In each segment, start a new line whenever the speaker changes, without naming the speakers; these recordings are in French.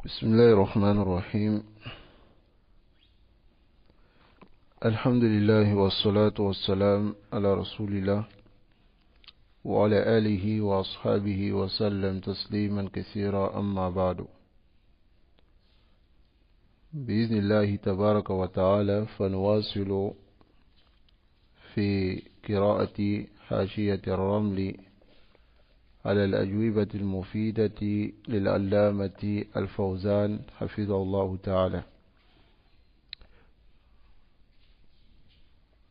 بسم الله الرحمن الرحيم. الحمد لله والصلاة والسلام على رسول الله وعلى آله وأصحابه وسلم تسليما كثيرا، أما بعد. بإذن الله تبارك وتعالى فنواصل في قراءة حاشية الرمل على الأجوبة المفيدة للعلامة الفوزان حفظه الله تعالى.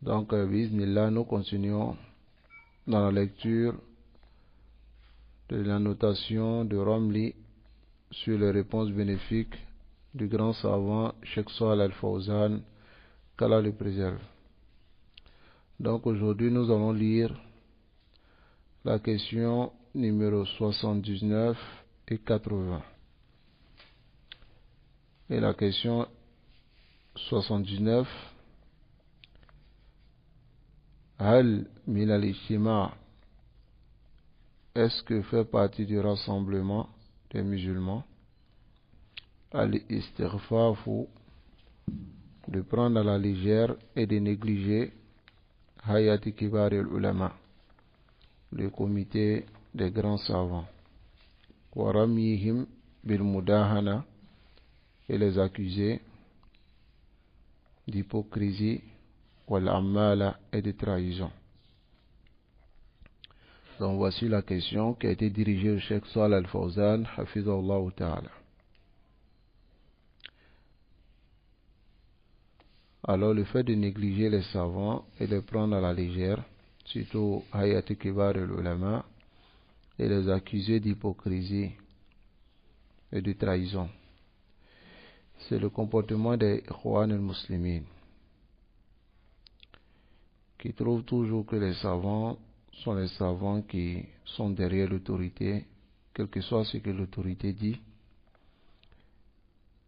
Donc, bismillah, nous continuons dans la lecture de la notation de Ramli sur les réponses bénéfiques du grand savant Cheikh Salih Al-Fawzan, qu'Allah le préserve. Donc, aujourd'hui, nous allons lire la question numéro 79 et 80. Et la question 79: Hal min al-ijtima', est-ce que fait partie du rassemblement des musulmans al-istighfafu, de prendre à la légère et de négliger hayati kibar al-ulama, le comité des grands savants, wa ramyihim bil mudahana, et les accuser d'hypocrisie, wal amala, et de trahison. Donc voici la question qui a été dirigée au Cheikh Salih Al-Fawzan hafizahullah ta'ala. Alors le fait de négliger les savants et de prendre à la légère, surtout hayati kibar al-ulama, et les accuser d'hypocrisie et de trahison, c'est le comportement des Ikhwan al-Muslimin, qui trouvent toujours que les savants sont les savants qui sont derrière l'autorité, quel que soit ce que l'autorité dit,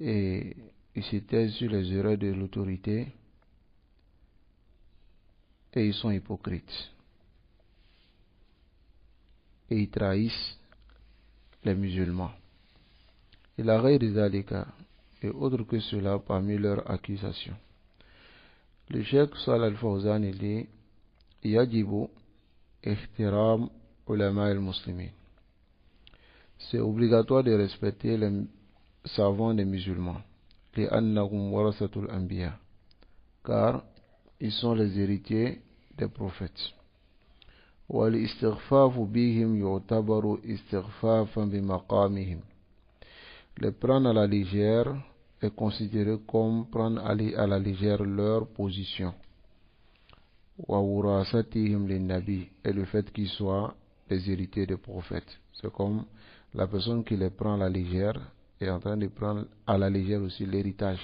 et ils se taisent sur les erreurs de l'autorité, et ils sont hypocrites, et ils trahissent les musulmans. Et la règle des zalika est autre que cela parmi leurs accusations. Le Cheikh Salih Al-Fawzan dit: Yajibu ihtiram ulama al-muslimin, c'est obligatoire de respecter les savants des musulmans, li'annahum warasatul anbiya, car ils sont les héritiers des prophètes. Wal istighfafu bihim yu'tabaru istighfafan bimaqamihim, les prendre à la légère est considéré comme prendre à la légère leur position. Wa wurasatihim lin-nabi, et le fait qu'ils soient les héritiers des prophètes. C'est comme la personne qui les prend à la légère est en train de prendre à la légère aussi l'héritage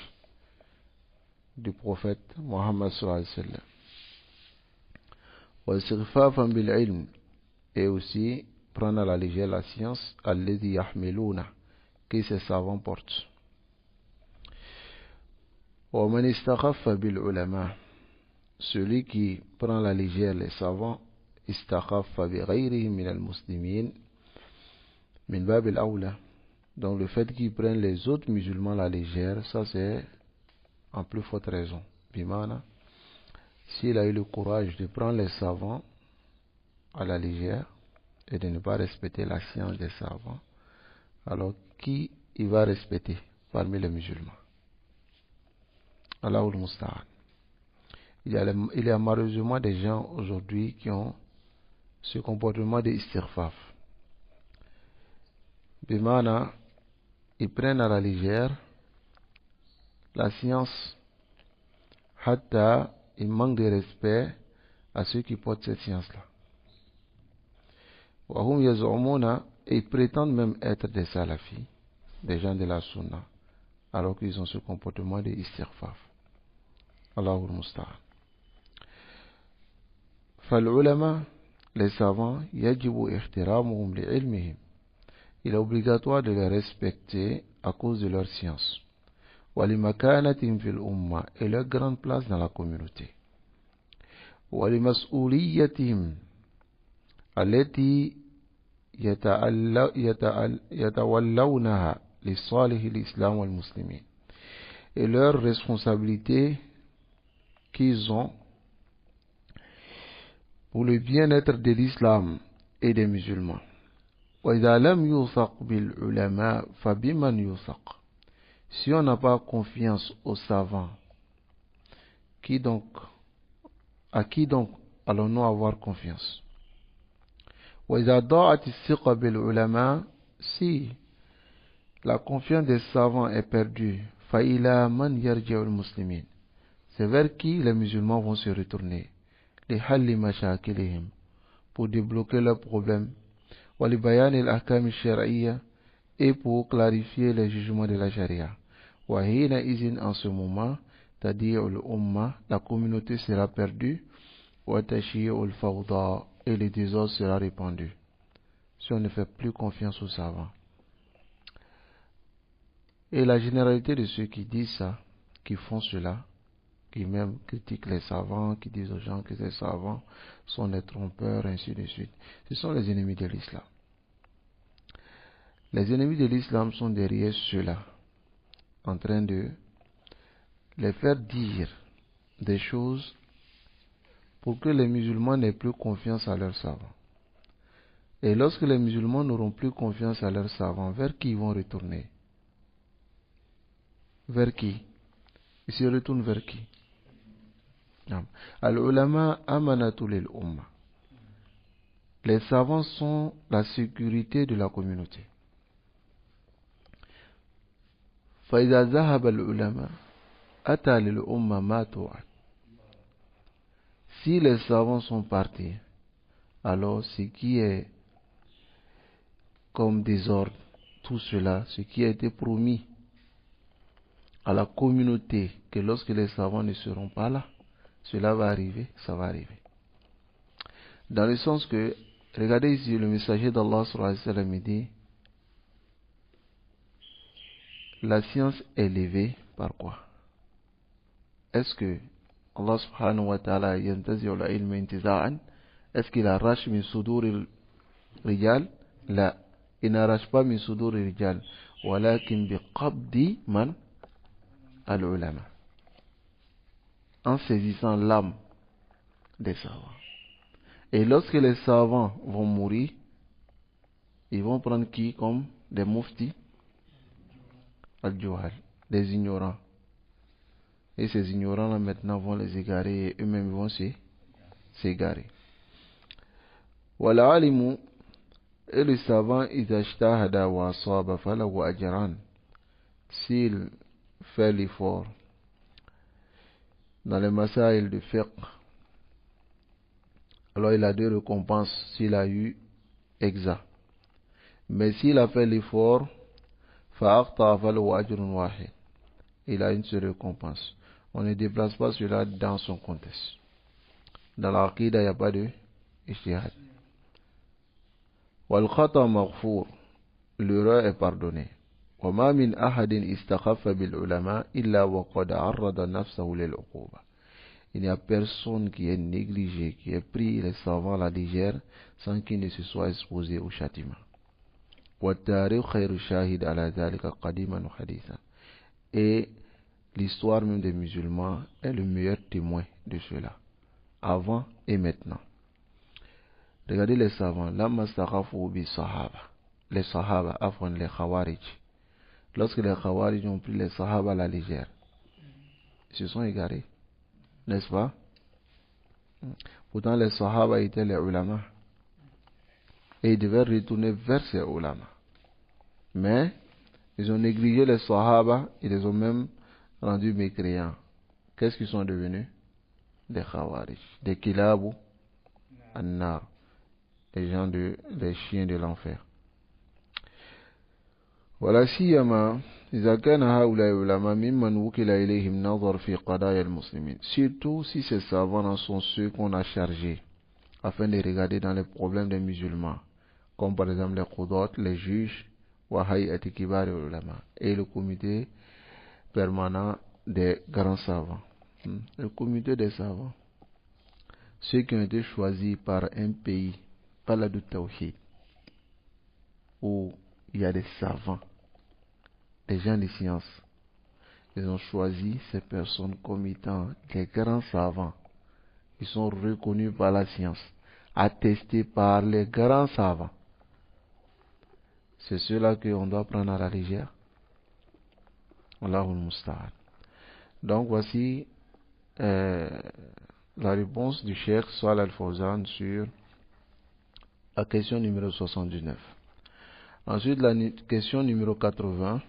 du prophète Muhammad sallallahu alayhi wa sallam. Wa istighfafan bil-ilm, et aussi prendre à la légère la science alladhi yahmiluna, que ces savants portent. Wa man istakhaffa bil-ulama, celui qui prend à la légère les savants, istakhaffa bi ghayrihim min al-muslimin min bab al-awla, donc le fait qu'ils prennent les autres musulmans à la légère, ça c'est en plus forte raison. Bimana, s'il a eu le courage de prendre les savants à la légère et de ne pas respecter la science des savants, alors qui il va respecter parmi les musulmans? Allahul Musta'an. Il y a malheureusement des gens aujourd'hui qui ont ce comportement de istighfaf. Bimana, ils prennent à la légère la science, hatta ils manquent de respect à ceux qui portent cette science-là. Wahum yaz'umuna, et ils prétendent même être des salafis, des gens de la sunna, alors qu'ils ont ce comportement de istighfaf. Allahul Musta'an. Fal-ulama, les savants, yajibu ihtiramuhum li'ilmihim, il est obligatoire de les respecter à cause de leur science. Wali makanatim fil umma, et leur grande place dans la communauté. Wali mas'uliyatim allati yatawallawnaha لصالح الإسلام والمسلمين. Et leur responsabilité qu'ils ont pour le bien-être de l'islam et des musulmans. وإذا لم يوثق بالعلماء فبمن يوثق. Si on n'a pas confiance aux savants, à qui donc allons-nous avoir confiance? وإذا ضاعت الثقة بالعلماء, si la confiance des savants est perdue, فإلى من يرجع المسلمين. C'est vers qui les musulmans vont se retourner? لحل مشاكلهم, pour débloquer leurs problèmes, ولبيان الأحكام الشرعية, et pour clarifier les jugements de la charia. وحينئذ, en ce moment, تضيع الأمة, la communauté sera perdue, وتشيع الفوضى, et le désordre sera répandu. Si on ne fait plus confiance aux savants. Et la généralité de ceux qui disent ça, qui font cela, qui même critiquent les savants, qui disent aux gens que ces savants sont des trompeurs, ainsi de suite, ce sont les ennemis de l'islam. Les ennemis de l'islam sont derrière ceux-là, en train de les faire dire des choses pour que les musulmans n'aient plus confiance à leurs savants. Et lorsque les musulmans n'auront plus confiance à leurs savants, vers qui ils vont retourner? Vers qui? Ils se retournent vers qui? Al-ulama amanatul lil-umma. Les savants sont la sécurité de la communauté. فإذا ذهب العلماء أتى للأمة ما توعد. Si les savants sont partis, alors ce qui est comme désordre, tout cela, ce qui a été promis à la communauté, que lorsque les savants ne seront pas là, cela va arriver, ça va arriver. Dans le sens que, regardez ici, le messager d'Allah sallallahu alayhi wa sallam dit, la science est élevée par quoi? Est-ce que Allah subhanahu wa ta'ala yantazi'u al-ilma intiza'an? Est-ce qu'il arrache min sudur al-rijal? La, il n'arrache pas min sudur al-rijal, walakin biqabdi man al-ulama, en saisissant l'âme des savants. Et lorsque les savants vont mourir, ils vont prendre qui comme des muftis? Al-Juhal, des ignorants. Et ces ignorants-là maintenant vont les égarer et eux-mêmes vont s'égarer. Wal-alimu, et le savant, idha ijtahada wa asaba falahu ajran. S'il fait l'effort dans les masail de fiqh, alors il a deux récompenses s'il a eu exact. Mais s'il a fait l'effort, fa'akhta falahu ajrun wahid, il a une seule récompense. On ne déplace pas cela dans son contexte. Dans l'aqida, il n'y a pas de ijtihad. Wal khata maghfour, l'erreur est pardonnée. وما من أحد استخف بالعلماء إلا وقد عرض نفسه للعقوبة. Il n'y a personne qui est négligé, qui ait pris les savants à la légère sans qu'il ne se soit exposé au châtiment. والتاريخ خير شاهد على ذلك قديما وحديثا. Et l'histoire même des musulmans est le meilleur témoin de cela, avant et maintenant. Regardez les savants, lamma stakhafu bi sahaba, les sahaba, afwan les khawarij. Lorsque les khawarij ont pris les sahaba à la légère, ils se sont égarés, n'est-ce pas? Pourtant les sahaba étaient les ulama, et ils devaient retourner vers ces ulama. Mais ils ont négligé les sahaba, ils les ont même rendus mécréants. Qu'est-ce qu'ils sont devenus? Des khawarij, des kilabou an-nar, des chiens de l'enfer. ولا سيما إذا كان هؤلاء العلماء ممن وكل إليهم نظر في قضايا المسلمين. Surtout si ces savants sont ceux qu'on a chargés afin de regarder dans les problèmes des musulmans, comme par exemple les qudat, les juges, wa hay'ati kibar ulama, et le comité permanent des grands savants. Le comité des savants, ceux qui ont été choisis par un pays, par la de Tawhid, où il y a des savants les gens de science. Ils ont choisi ces personnes comme étant des grands savants. Ils sont reconnus par la science, attestés par les grands savants. C'est cela qu'on doit prendre à la légère. Allahul Musta'an. Donc voici la réponse du Cheikh Salih Al-Fawzan sur la question numéro 79. Ensuite, la question numéro 80.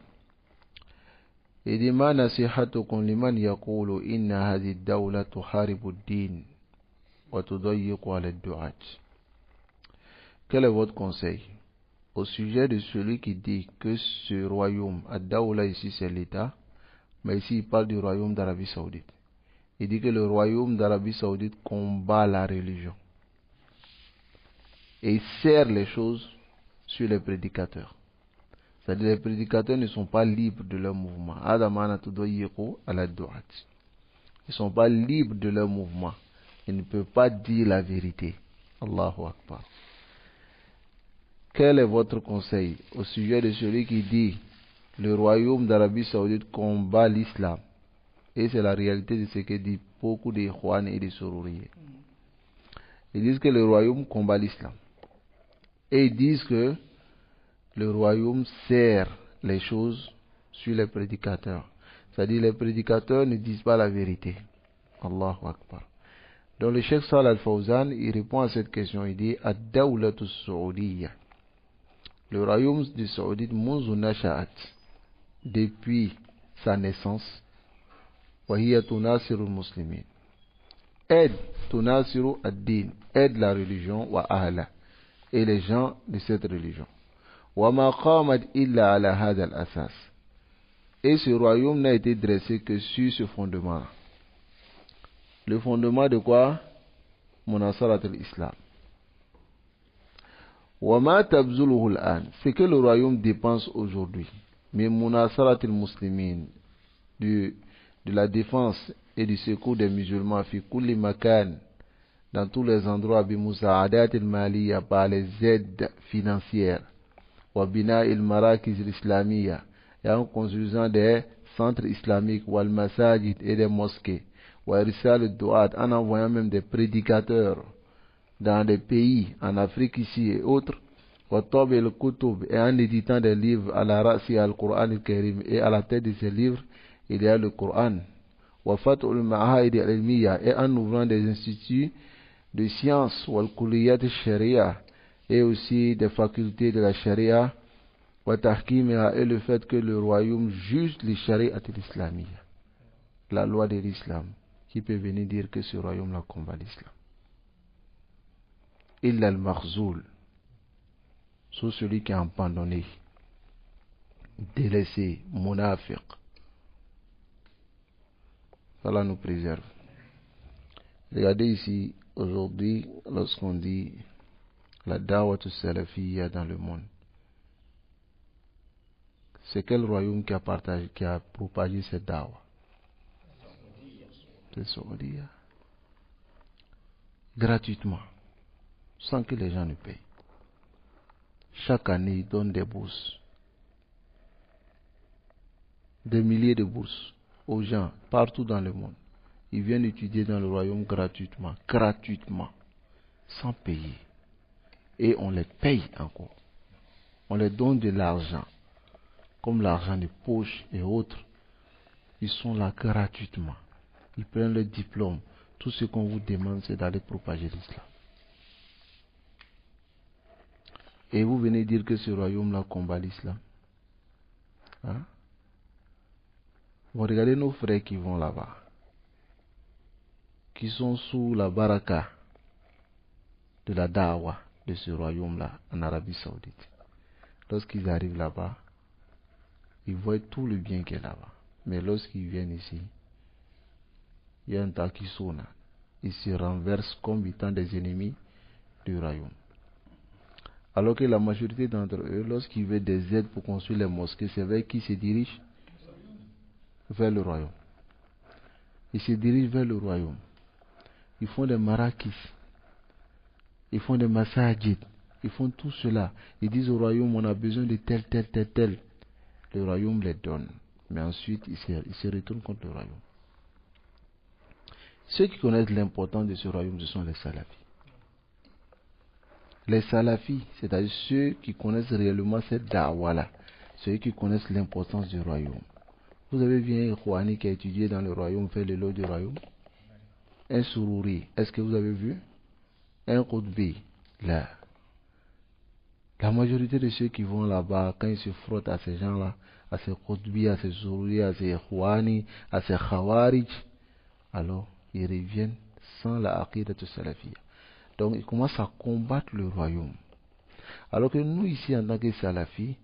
Il dit ma nasihatukum liman yaqulu inna hadhihi ad-dawla tuharibu ad-din wa tudayyiqu ala ad-du'at. Quel est votre conseil au sujet de celui qui dit que ce royaume, ad-dawla ici c'est l'État, mais ici il parle du royaume d'Arabie Saoudite. Il dit que le royaume d'Arabie Saoudite combat la religion et il serre les choses sur les prédicateurs. C'est-à-dire les prédicateurs ne sont pas libres de leur mouvement. Ils ne sont pas libres de leur mouvement. Ils ne peuvent pas dire la vérité. Allahu Akbar. Quel est votre conseil au sujet de celui qui dit le royaume d'Arabie Saoudite combat l'islam? Et c'est la réalité de ce que disent beaucoup de Ikhwan et de Sororiers. Ils disent que le royaume combat l'islam. Et ils disent que le royaume sert les choses sur les prédicateurs. C'est-à-dire les prédicateurs ne disent pas la vérité. Allahu Akbar. Donc le Cheikh Salih Al-Fawzan, il répond à cette question. Il dit Ad-Dawlatu Saoudiyya. Le royaume du Saoudite, Munzu Nasha'at, depuis sa naissance, Wahiya tunasiru muslimin. Aide tunasiru ad-din, aide la religion, wa ahla, et les gens de cette religion. Wa ma qamat illa ala hadha al-asas. Et ce royaume n'a été dressé que sur ce fondement. Le fondement de quoi? Munasarat al-Islam. Wa ma tabzuluhu al-an. C'est que le royaume dépense aujourd'hui. Mais munasarat al-muslimin, de la défense et du secours des musulmans, fi kulli makan, dans tous les endroits, bi musa'adat al-maliya, par les aides financières, wa bina al-marakiz al-islamiyya, et en construisant des centres islamiques, wal masajid, et des mosquées, wa irsal al-du'at, en envoyant même des prédicateurs dans des pays, en Afrique ici et autres, wa tab al-kutub, et en éditant des livres, à la ra'si al-Qur'an al-Karim, et à la tête de ces livres, il y a le Coran, wa fat'ul ma'ahid al-ilmiya, et en ouvrant des instituts de sciences, wal kulliyat al-sharia, et aussi des facultés de la sharia, wa tahkimiha, et le fait que le royaume juge les shariat al-islamiyya, la loi de l'islam. Qui peut venir dire que ce royaume-là combat l'islam? Illa al-makhzoul, sauf celui qui a abandonné, délaissé, munafiq. Allah nous préserve. Regardez ici, aujourd'hui, lorsqu'on dit la da'wat salafiyya dans le monde, c'est quel royaume qui a propagé cette da'wah? C'est Saoudia. Gratuitement, sans que les gens ne payent. Chaque année, ils donnent des bourses. Des milliers de bourses aux gens partout dans le monde. Ils viennent étudier dans le royaume gratuitement, sans payer. Et on les paye encore. On les donne de l'argent, comme l'argent de poche et autres. Ils sont là gratuitement. Ils prennent le diplôme. Tout ce qu'on vous demande, c'est d'aller propager l'islam. Et vous venez dire que ce royaume-là combat l'islam. Hein? Vous regardez nos frères qui vont là-bas, qui sont sous la baraka de la da'wa de ce royaume-là en Arabie Saoudite. Lorsqu'ils arrivent là-bas, ils voient tout le bien qu'il y a là-bas. Mais lorsqu'ils viennent ici, il y a un tas qui sonne. Ils se renversent comme étant des ennemis du royaume. Alors que la majorité d'entre eux, lorsqu'ils veulent des aides pour construire les mosquées, c'est vers qui se dirigent? Vers le royaume. Ils se dirigent vers le royaume. Ils font des marakis. Ils font des masajid. Ils font tout cela. Ils disent au royaume, on a besoin de tel. le royaume les donne, mais ensuite ils se retournent contre le royaume. Ceux qui connaissent l'importance de ce royaume, ce sont les salafis. Les salafis, c'est-à-dire ceux qui connaissent réellement cette da'wa-là, ceux qui connaissent l'importance du royaume. Vous avez vu un Khouani qui a étudié dans le royaume, fait le lot du royaume? Un Sourouri, est-ce que vous avez vu? Un Qutbi, là. La majorité de ceux qui vont là-bas, quand ils se frottent à ces gens-là, à ces Qutbi, à ces Sourouri, à ces Khouani, à ces Khawarij, alors ils reviennent sans la aqidat salafiyya. Donc ils commencent à combattre le royaume. Alors que nous ici en tant que salafis,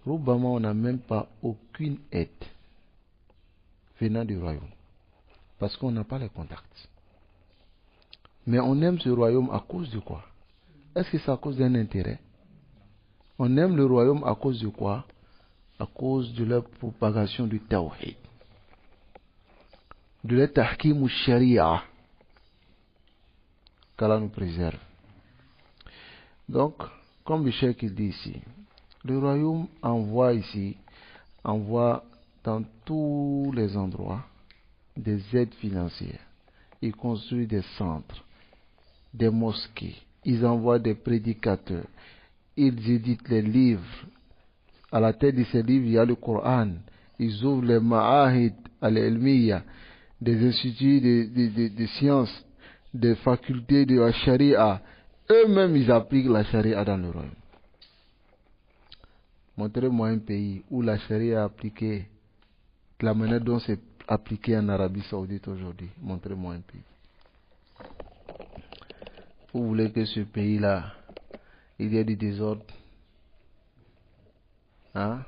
probablement on n'a même pas aucune aide venant du royaume. Parce qu'on n'a pas les contacts. Mais on aime ce royaume à cause de quoi? Est-ce que c'est à cause d'un intérêt? On aime le royaume à cause de quoi? À cause de la propagation du tawhid, de la tahkim ou sharia, qu'Allah nous préserve. Donc, comme le cheikh il dit ici, le royaume envoie dans tous les endroits des aides financières. Ils construisent des centres, des mosquées, ils envoient des prédicateurs, ils éditent les livres. À la tête de ces livres, il y a le Coran. Ils ouvrent les ma'ahid al-ilmiya, des instituts de sciences, des facultés de la charia. Eux-mêmes, ils appliquent la charia dans le royaume. Montrez-moi un pays où la charia est appliquée de la manière dont c'est appliqué en Arabie Saoudite aujourd'hui. Montrez-moi un pays. Vous voulez que ce pays-là, il y ait du désordre? Hein?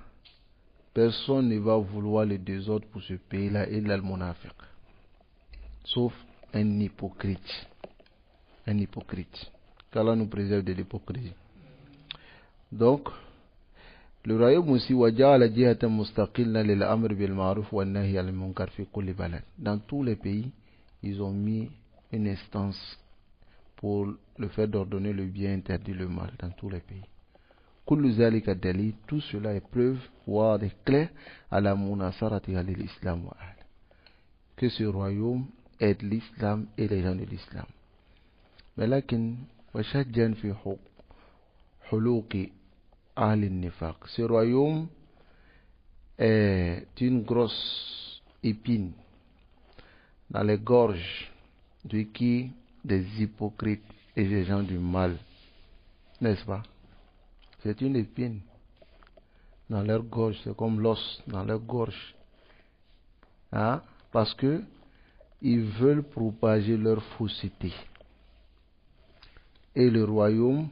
Personne ne va vouloir le désordre pour ce pays-là et l'al-munafiq. Sauf un hypocrite. Un hypocrite. Qu'Allah nous préserve de l'hypocrisie. Donc, le royaume aussi, dans tous les pays, ils ont mis une instance pour le fait d'ordonner le bien, interdire le mal, dans tous les pays. Tout cela est preuve, voire des clés à la munasarati à l'islam. Que ce royaume aide l'islam et les gens de l'islam. Mais là, ce royaume est une grosse épine dans les gorges de qui? Des hypocrites et des gens du mal. N'est-ce pas? C'est une épine dans leur gorge, c'est comme l'os dans leur gorge. Hein? Parce que ils veulent propager leur fausseté. Et le royaume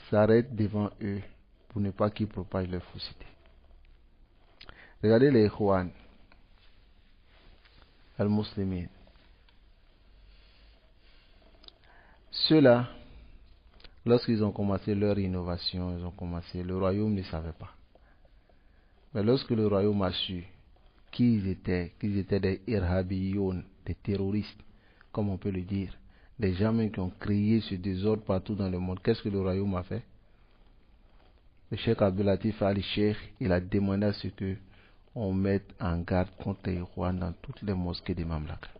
s'arrête devant eux pour ne pas qu'ils propagent leur fausseté. Regardez les Ikhwan, al-Muslimin. Ceux-là, lorsqu'ils ont commencé leur innovation, le royaume ne savait pas. Mais lorsque le royaume a su qu'ils étaient des irhabiyoun, des terroristes, comme on peut le dire, des gens qui ont créé ce désordre partout dans le monde, qu'est-ce que le royaume a fait? Le cheikh Abdelatif Ali Cheikh, il a demandé à ce que on mette en garde contre les Ikhwan dans toutes les mosquées des Mamlaka.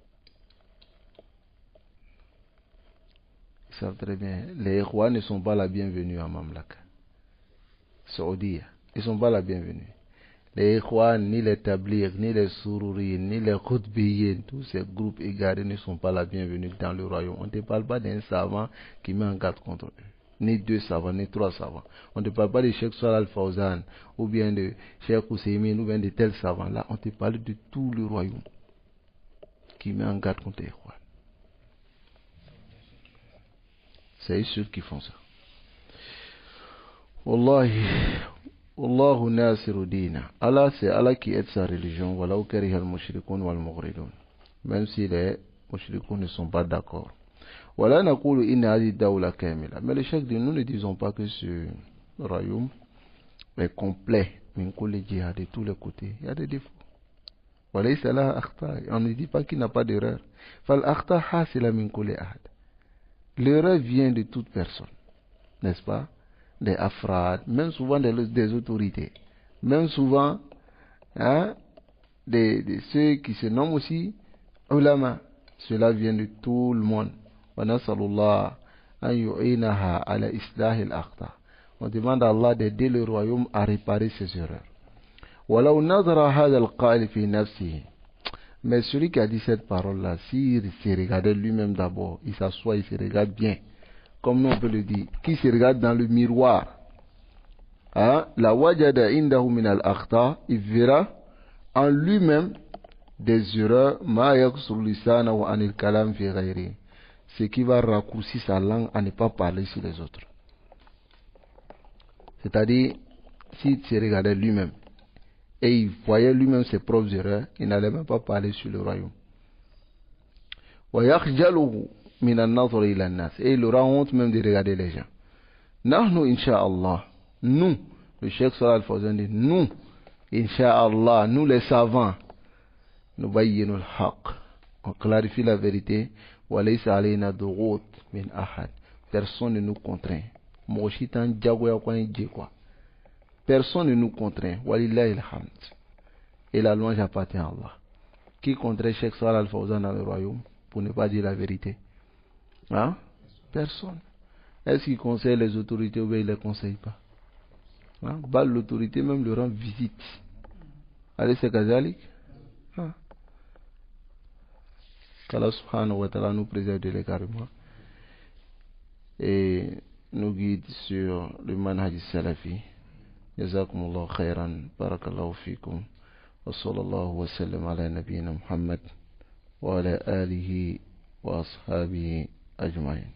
Ils savent très bien, les Ikhwan ne sont pas la bienvenue à Mamlaka. Saoudia, ils ne sont pas la bienvenue. Les Ikhwan, ni les Tabligh, ni les Sourouri, ni les Qutbiyin, tous ces groupes égarés ne sont pas la bienvenue dans le royaume. On ne te parle pas d'un savant qui met en garde contre eux. Ni deux savants, ni trois savants. On ne te parle pas de Cheikh Salih Al-Fawzan, ou bien de Cheikh Ousseymine, ou bien de tels savants. Là, on te parle de tout le royaume qui met en garde contre les Ikhwan. C'est ceux qui font ça. Wallahi, Wallahu nasiru dina. Allah, c'est Allah qui aide sa religion. Walau kariha al-mushrikun wal-mughridun. Même si les mushrikun ne sont pas d'accord. Wala naqulu inna hadhihi dawla kamila. Mais le chef dit, nous ne disons pas que ce royaume est complet. Min kulli jihad, de tous les côtés. Il y a des défauts. Walaysa laha akhta. On ne dit pas qu'il n'a pas d'erreur. Fal akhta hasila min kulli ahad. L'erreur vient de toute personne. N'est-ce pas? des afrad, même souvent des autorités, même souvent hein, de ceux qui se nomment aussi ulama. Cela vient de tout le monde. On demande à Allah d'aider le royaume à réparer ses erreurs. Mais celui qui a dit cette parole-là, s'il se regardait lui-même d'abord, il s'assoit, il se regarde bien, comme nous on peut le dire, qui se regarde dans le miroir, la wajada indahu min al-akhta, il verra en lui-même des erreurs, ma yaksur lisanahu anil kalam fi ghayri, ce qui va raccourcir sa langue à ne pas parler sur les autres. C'est-à-dire, s'il se regardait lui-même et il voyait lui-même ses propres erreurs, il n'allait même pas parler sur le royaume. Et il aura honte même de regarder les gens. Nahnu insha'Allah, nous, le Cheikh Salah Al-Fawzan dit, nous, insha'Allah, nous les savants, nous bayyinul haqq, on clarifie la vérité, wa laysa alayna dughut min ahad, personne ne nous contraint. Moshitan jagoya kwa nje quoi. Personne ne nous contraint. Walillahi alhamd. Et la louange appartient à Allah. Qui contraint Cheikh Salah Al-Fawzan dans le royaume pour ne pas dire la vérité? Hein? Personne. Est-ce qu'il conseille les autorités ou bien il ne les conseille pas? Hein? Bah, l'autorité même le rend visite. Allez, c'est Kazalik. Hein? Qu'Allah subhanahu wa ta'ala nous préserve de l'égarement et nous guide sur le manhaj salafi. جزاكم الله خيرا بارك الله فيكم وصلى الله وسلم على نبينا محمد وعلى آله وأصحابه أجمعين.